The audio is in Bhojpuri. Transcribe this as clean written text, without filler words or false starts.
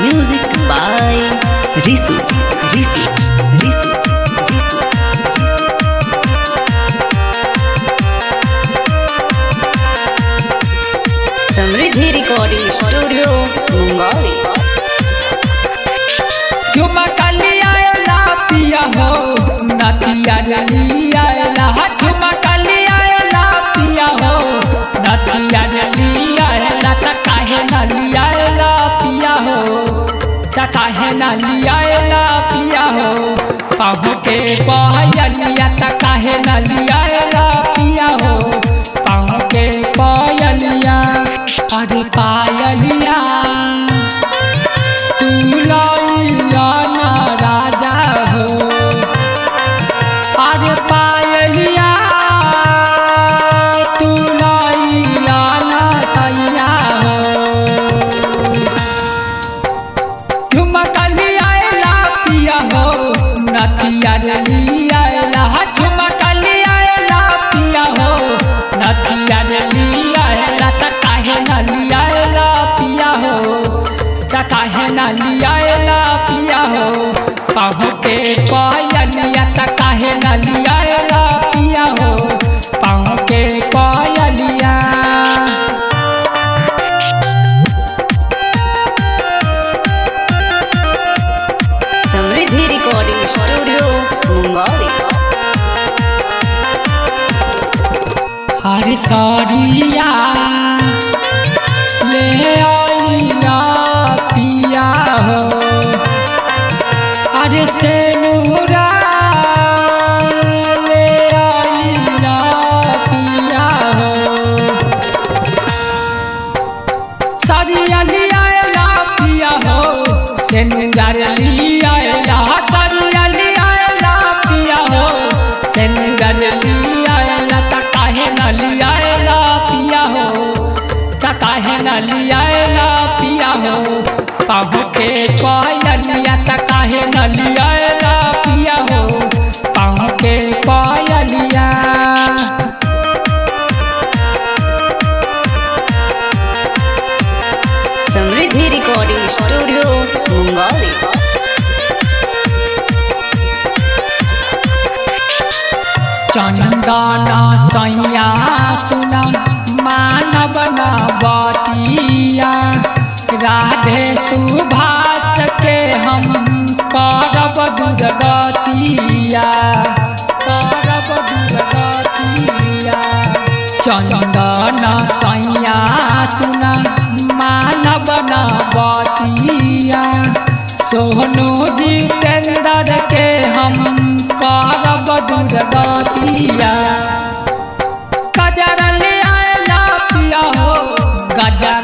Music by Risu. Samriddhi recording studio Mungauli. झुमका लिया पिया हो नतिया लिया झुमका लिया पिया हो नतिया लिया काहे न लिया पिया हो काहे न लिया पिया हो पाहु के पायलिया काहे न लिया पिया हो पाहु के पायलिया अरे पायलिया तू लइला ना राजा हो अरे पायलिया तू लइला ना सैया हो झुमका लिया पिया हो नतिया लिया झुमका लिया पिया हो नतिया लिया काहे न लिया पिया हो काहे न लिया पिया हो पाहु के पायलिया काहे न लिया पिया हो पाहु के पायलिया। समृद्धि रिकॉर्डिंग स्टूडियो मुंगौली। हर साड़िया ले आइला पिया हो अरे सेनुरा ले आइला पिया हो साड़िया लिया पिया हो सेनुरा लिया साड़िया लिया पिया हो सेनुरा लिया काहे न लिया पिया हो काहे न लिया पिया हो पाहु के पायलिया काहे न लिया पिया हो पाहु के पायलिया। समृद्धि रिकॉर्डिंग स्टूडियो मुंगौली। चंदना सैया सुना मानव बतिया राधे सुभाष के हम करब दुर्गतिया चंदना सैया सुना मानव बतिया सोनू जितेंद्र के हम करब दुर्गतिया गजर लिया पिया हो गजर